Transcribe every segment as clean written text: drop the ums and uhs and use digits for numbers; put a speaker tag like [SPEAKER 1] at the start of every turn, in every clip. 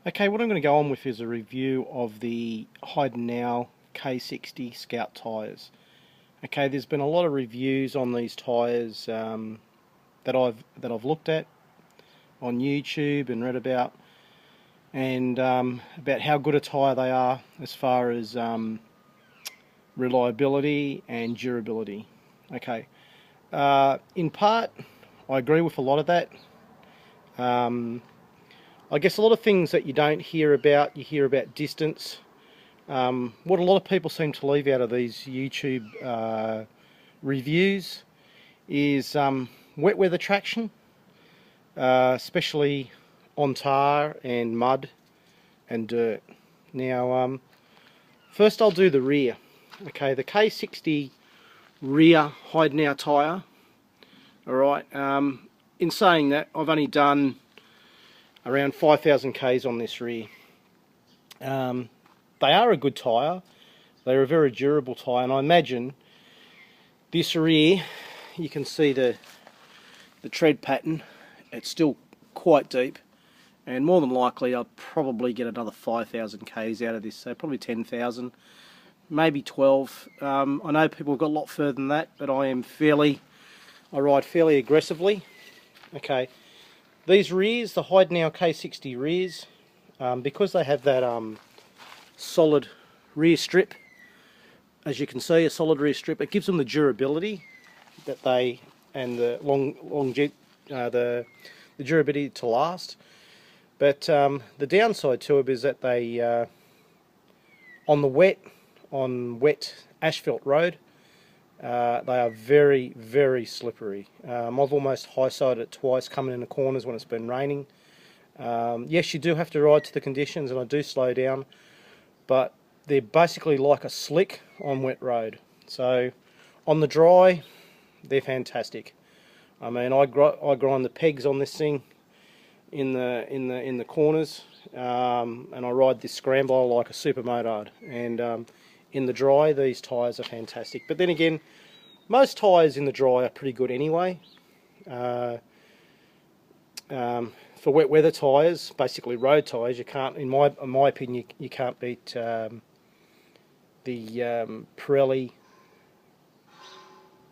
[SPEAKER 1] Okay, what I'm going to go on with is a review of the Heidenau K60 Scout tyres. Okay, there's been a lot of reviews on these tyres that I've looked at on YouTube and read about, and about how good a tyre they are as far as reliability and durability. Okay, in part, I agree with a lot of that. I guess a lot of things that you don't hear about, you hear about distance. What a lot of people seem to leave out of these YouTube reviews is wet weather traction, especially on tar and mud and dirt. Now, first I'll do the rear. Okay, the K60 rear Heidenau tyre. Alright, in saying that, I've only done around 5,000 Ks on this rear. They are a good tyre. They're a very durable tyre, and I imagine this rear, you can see the tread pattern. It's still quite deep, and more than likely I'll probably get another 5,000 Ks out of this, so probably 10,000, maybe 12. I know people have got a lot further than that, but I ride fairly aggressively. Okay. These rears, the Heidenau K60 rears, because they have that solid rear strip, as you can see, a solid rear strip, it gives them the durability that they, and the the durability to last. But the downside to it is that they, on wet asphalt road, they are very, very slippery. I've almost high-sided it twice coming in the corners when it's been raining. Yes, you do have to ride to the conditions, and I do slow down, but they're basically like a slick on wet road. So on the dry, they're fantastic. I mean, I grind the pegs on this thing in the corners, and I ride this Scrambler like a super motard. And in the dry, these tyres are fantastic. But then again, most tyres in the dry are pretty good anyway. For wet weather tyres, basically road tyres, you can't, in my opinion, you can't beat the Pirelli,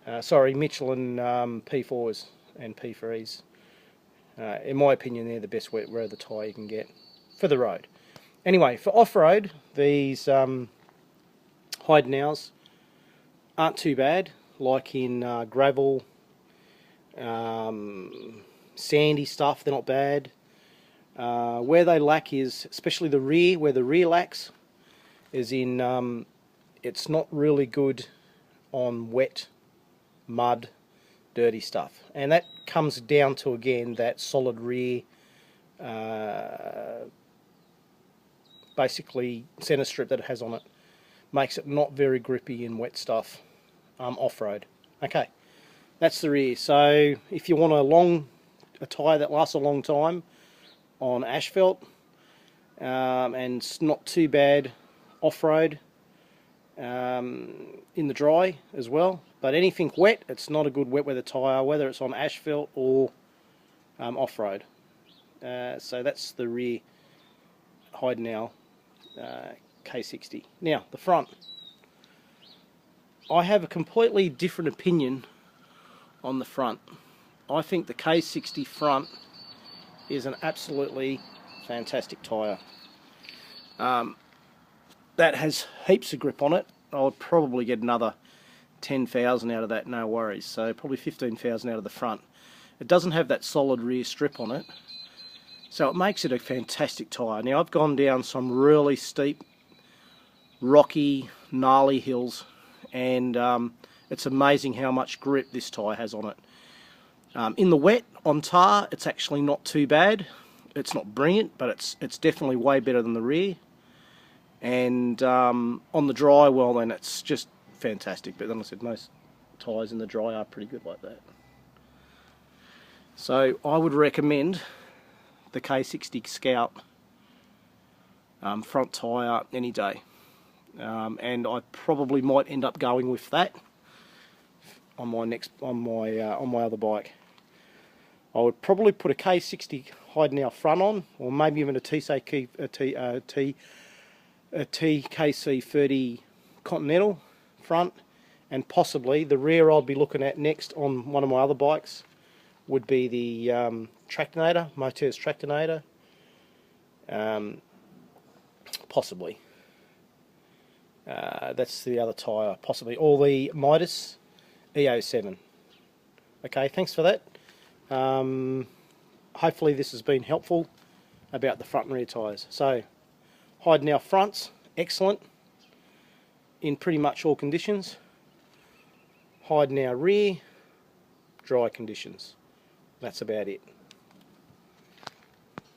[SPEAKER 1] Michelin P4s and P3s. In my opinion, they're the best wet weather tyre you can get for the road. Anyway, for off-road, these Heidenau's aren't too bad, like in gravel, sandy stuff, they're not bad. Where they lack is, especially the rear, where the rear lacks, is in, it's not really good on wet, mud, dirty stuff. And that comes down to, again, that solid rear, basically centre strip that it has on it. Makes it not very grippy in wet stuff, off-road. Okay, that's the rear. So if you want a tyre that lasts a long time on asphalt, and it's not too bad off-road, in the dry as well, but anything wet, it's not a good wet weather tyre, whether it's on asphalt or off-road. So that's the rear Heidenau K60. Now, the front. I have a completely different opinion on the front. I think the K60 front is an absolutely fantastic tyre. That has heaps of grip on it. I would probably get another 10,000 out of that, no worries. So probably 15,000 out of the front. It doesn't have that solid rear strip on it, so it makes it a fantastic tyre. Now, I've gone down some really steep, rocky, gnarly hills, and it's amazing how much grip this tyre has on it. In the wet, on tar, it's actually not too bad. It's not brilliant, but it's definitely way better than the rear. And on the dry, well then, it's just fantastic. But then I said, most tyres in the dry are pretty good like that. So I would recommend the K60 Scout front tyre any day. And I probably might end up going with that on my other bike. I would probably put a K60 Heidenau front on, or maybe even a TKC30 Continental front, and possibly the rear I'll be looking at next on one of my other bikes would be the Tractonator, Motors Tractonator, possibly. That's the other tyre, possibly, or the Midas E07. Okay, thanks for that. Hopefully this has been helpful about the front and rear tyres. So, Heidenau fronts, excellent in pretty much all conditions. Heidenau rear, dry conditions. That's about it.